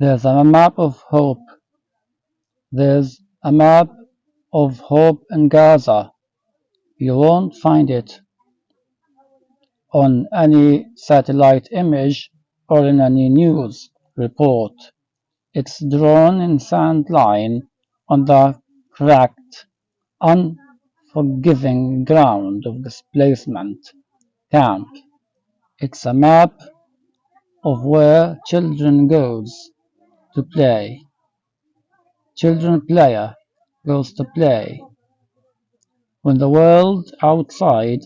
There's a map of hope. There's a map of hope in Gaza. You won't find it on any satellite image or in any news report. It's drawn in sand line on the cracked, unforgiving ground of displacement camp. It's a map of where children goes to play. Children player goes to play when the world outside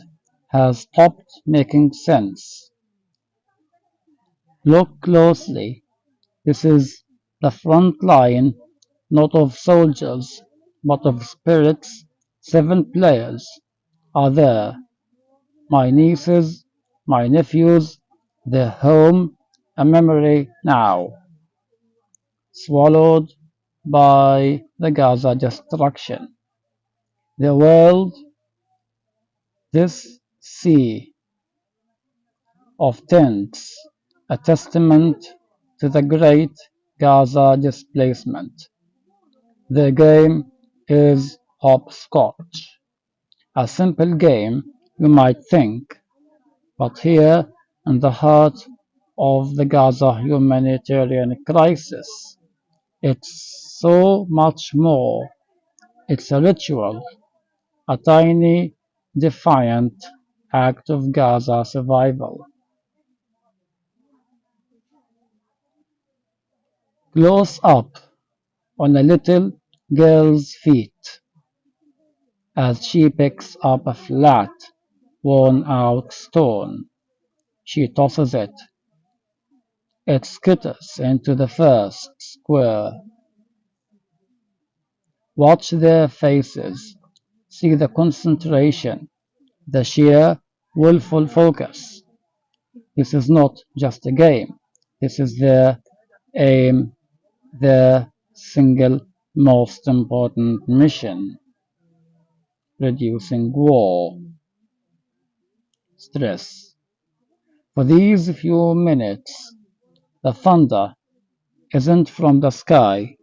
has stopped making sense. Look closely. This is the front line, not of soldiers, but of spirits. 7 players are there. My nieces, my nephews, their home, a memory now, swallowed by the Gaza destruction. The world, this sea of tents, a testament to the great Gaza displacement. The game is Hopscotch, a simple game, you might think, but here in the heart of the Gaza humanitarian crisis, it's so much more. It's a ritual, a tiny, defiant act of Gaza survival. Close up on a little girl's feet as she picks up a flat, worn-out stone. She tosses it. It skitters into the first square. Watch their faces. See the concentration, the sheer, willful focus. This is not just a game. This is their aim, their single most important mission: reducing war stress. For these few minutes, the thunder isn't from the sky,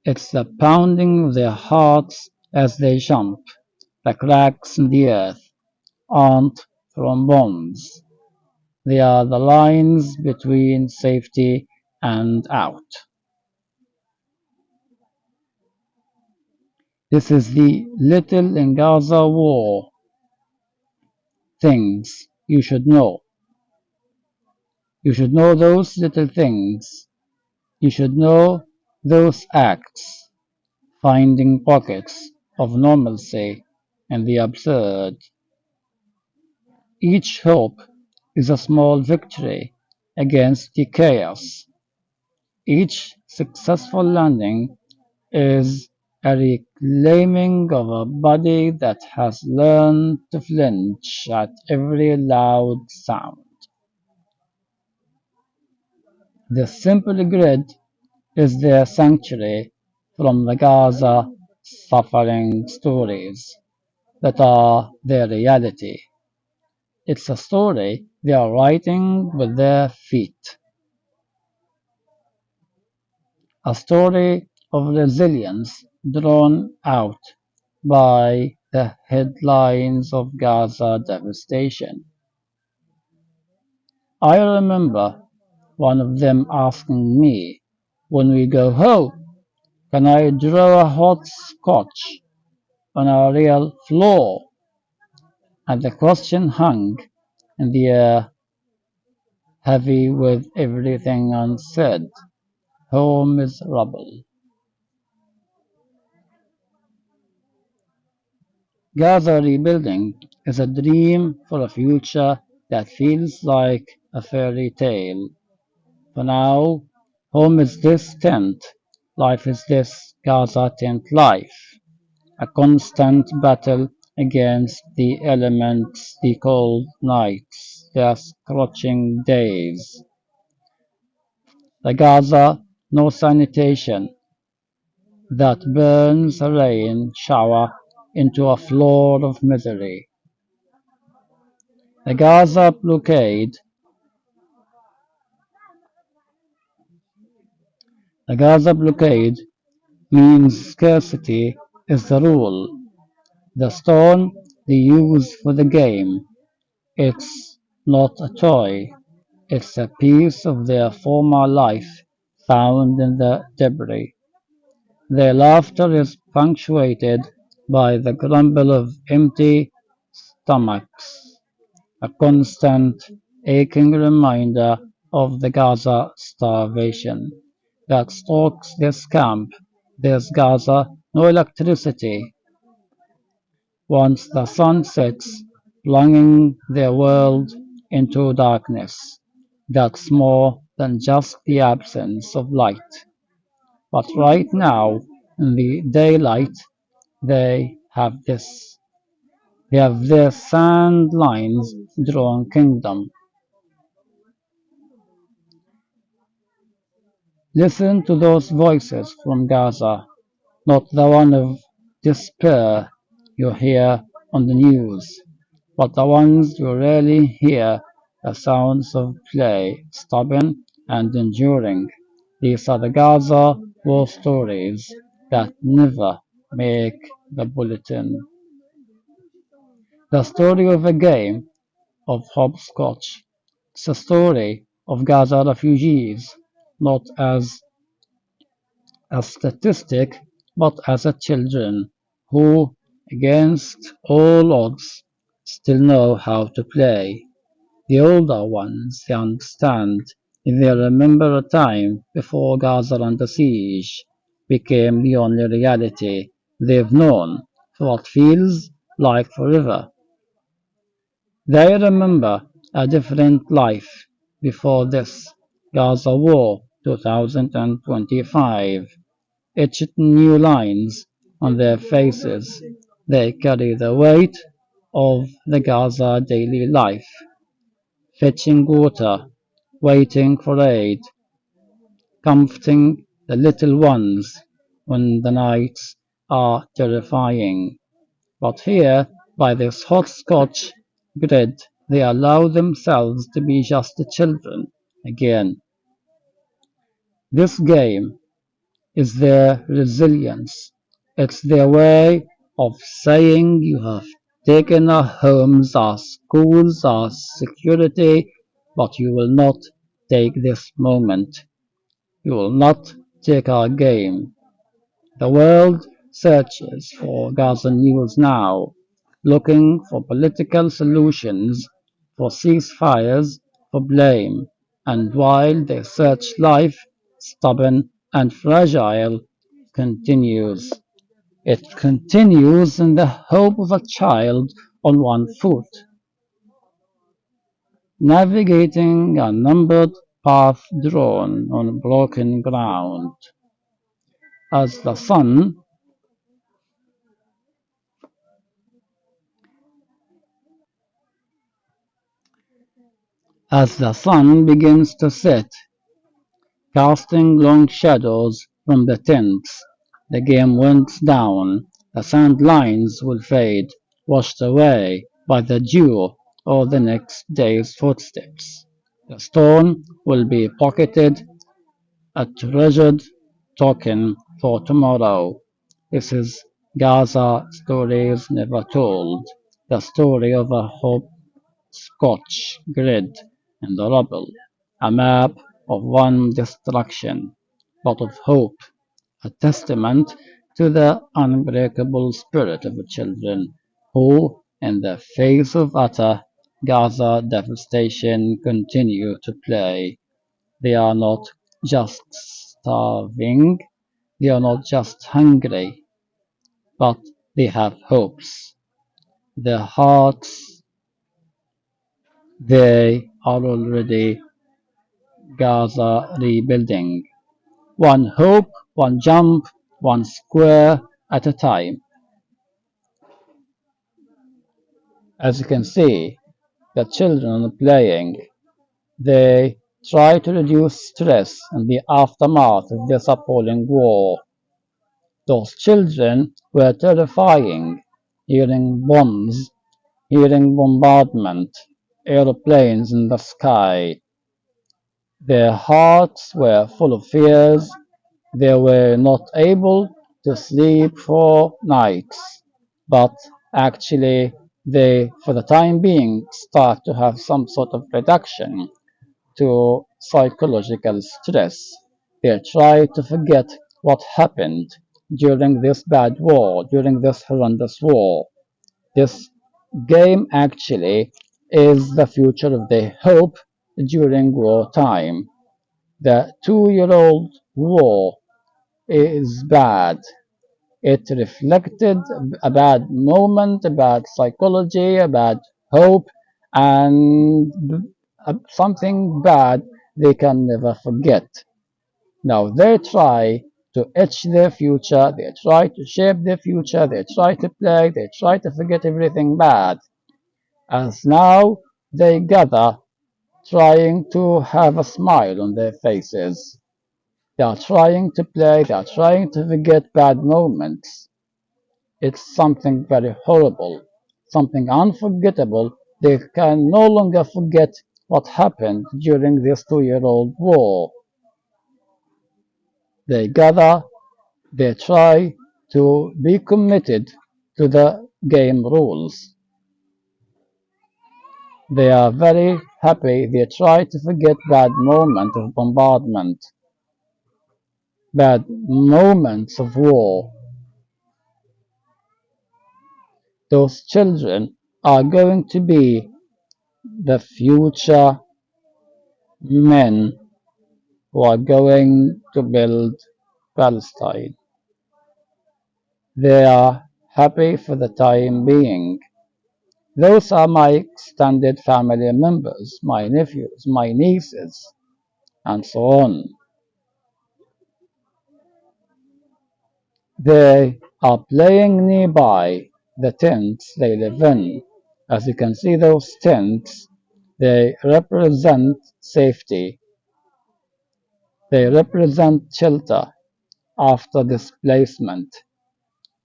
it's the pounding of their hearts as they jump. The cracks in the earth aren't from bombs, they are the lines between safety and out. This is the little in Gaza war things you should know. You should know those little things. You should know those acts, finding pockets of normalcy in the absurd. Each hope is a small victory against the chaos. Each successful landing is a reclaiming of a body that has learned to flinch at every loud sound. The simple grid is their sanctuary from the Gaza suffering stories that are their reality. It's a story they are writing with their feet, a story of resilience drawn out by the headlines of Gaza devastation. I remember one of them asking me, when we go home, can I draw a hot scotch on a real floor? And the question hung in the air, heavy with everything unsaid. Home is rubble. Gaza rebuilding is a dream for a future that feels like a fairy tale. For now, home is this tent, life is this Gaza tent life, a constant battle against the elements, the cold nights, the scorching days. The Gaza no sanitation that burns a rain shower into a floor of misery. The Gaza blockade The Gaza blockade means scarcity is the rule. The stone they use for the game, it's not a toy, it's a piece of their former life found in the debris. Their laughter is punctuated by the grumble of empty stomachs, a constant, aching reminder of the Gaza starvation that stalks this camp. There's Gaza, no electricity. Once the sun sets, plunging their world into darkness. That's more than just the absence of light. But right now, in the daylight, they have this. They have their sand lines drawn kingdom. Listen to those voices from Gaza, not the one of despair you hear on the news, but the ones you rarely hear, the sounds of play, stubborn and enduring. These are the Gaza war stories that never make the bulletin. The story of a game of hopscotch. It's a story of Gaza refugees, not as a statistic, but as a children who, against all odds, still know how to play. The older ones, they understand, they remember a time before Gaza under siege became the only reality they've known for what feels like forever. They remember a different life before this Gaza War 2025, etched new lines on their faces. They carry the weight of the Gaza daily life, fetching water, waiting for aid, comforting the little ones when the nights are terrifying. But here, by this hopscotch grid, they allow themselves to be just the children again. This game is their resilience. It's their way of saying you have taken our homes, our schools, our security, but you will not take this moment. You will not take our game. The world searches for Gaza news now, looking for political solutions, for ceasefires, for blame, and while they search life, stubborn and fragile, continues. It continues in the hope of a child on one foot, navigating a numbered path drawn on broken ground. As the sun As the sun begins to set, casting long shadows from the tents, the game winds down, the sand lines will fade, washed away by the dew or the next day's footsteps. The stone will be pocketed, a treasured token for tomorrow. This is Gaza Stories Never Told, the story of a Hopscotch grid in the rubble, a map of one destruction, but of hope, a testament to the unbreakable spirit of the children who, in the face of utter Gaza devastation, continue to play. They are not just starving, they are not just hungry, but they have hopes. Their hearts, they are already Gaza rebuilding. One hope, one jump, one square at a time. As you can see, the children are playing. They try to reduce stress in the aftermath of this appalling war. Those children were terrifying, hearing bombs, hearing bombardment, aeroplanes in the sky. Their hearts were full of fears, They were not able to sleep for nights, but actually they, for the time being, start to have some sort of reduction to psychological stress. They try to forget what happened during this bad war, during this horrendous war. This game actually is the future of the hope during wartime. The 2-year-old war is bad. It reflected a bad moment, a bad psychology, a bad hope, and something bad they can never forget. Now they try to etch their future, they try to shape their future, they try to play, they try to forget everything bad. As now they gather, trying to have a smile on their faces. They are trying to play, they are trying to forget bad moments. It's something very horrible, something unforgettable. They can no longer forget what happened during this 2-year-old war. They gather, they try to be committed to the game rules. They are very happy. They try to forget bad moments of bombardment, bad moments of war. Those children are going to be the future men who are going to build Palestine. They are happy for the time being. Those are my extended family members, my nephews, my nieces, and so on. They are playing nearby the tents they live in. As you can see, those tents, they represent safety. They represent shelter after displacement.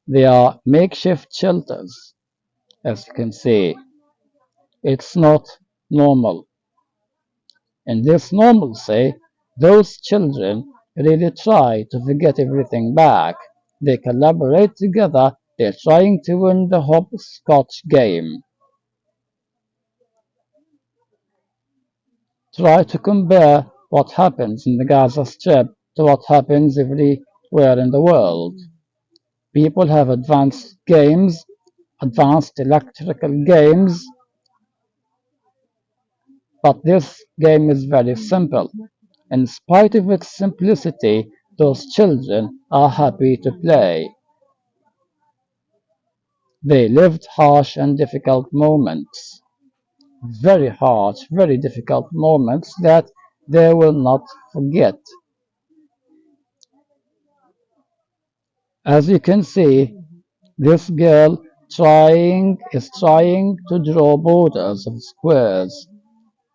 They are makeshift shelters, as you can see. It's not normal. In this normalcy, those children really try to forget everything back. They collaborate together. They're trying to win the hopscotch game. Try to compare what happens in the Gaza Strip to what happens everywhere in the world. People have advanced games, advanced electrical games, but this game is very simple. In spite of its simplicity, those children are happy to play. They lived harsh and difficult moments, very harsh, very difficult moments that they will not forget. As you can see, this girl is trying to draw borders of squares,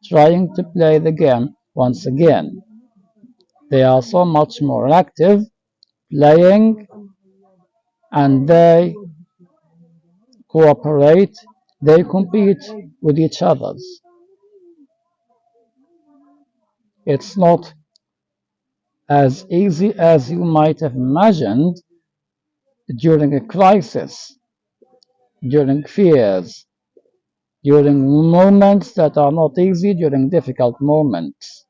trying to play the game once again. They are so much more active, playing, and they cooperate, they compete with each other. It's not as easy as you might have imagined during a crisis, during fears, during moments that are not easy, during difficult moments.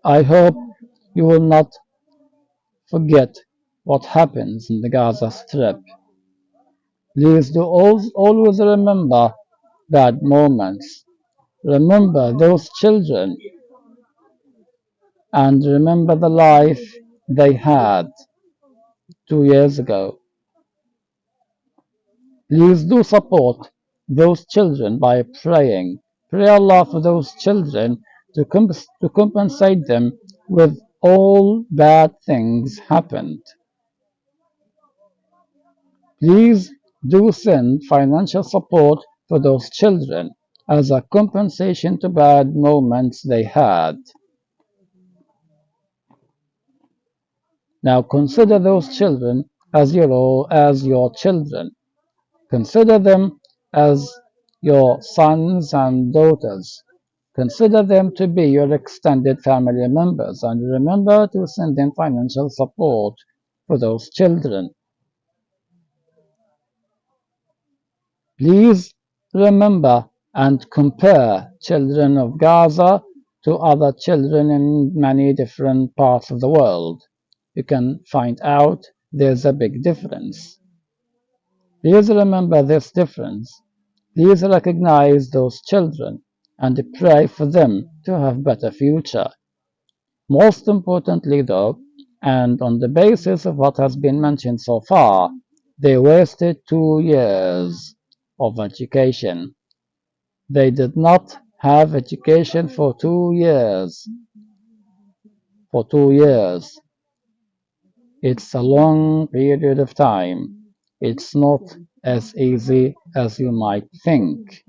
I hope you will not forget what happens in the Gaza Strip. Please do always remember bad moments. Remember those children and remember the life they had 2 years ago. Please do support those children by praying. Pray Allah for those children to compensate them with all bad things happened. Please do send financial support for those children as a compensation to bad moments they had. Now consider those children as your children. Consider them as your sons and daughters. Consider them to be your extended family members and remember to send in financial support for those children. Please remember and compare children of Gaza to other children in many different parts of the world. You can find out there's a big difference. Please remember this difference. Please recognize those children and pray for them to have a better future. Most importantly, though, and on the basis of what has been mentioned so far, they wasted 2 years of education. They did not have education for 2 years. For 2 years. It's a long period of time. It's not as easy as you might think.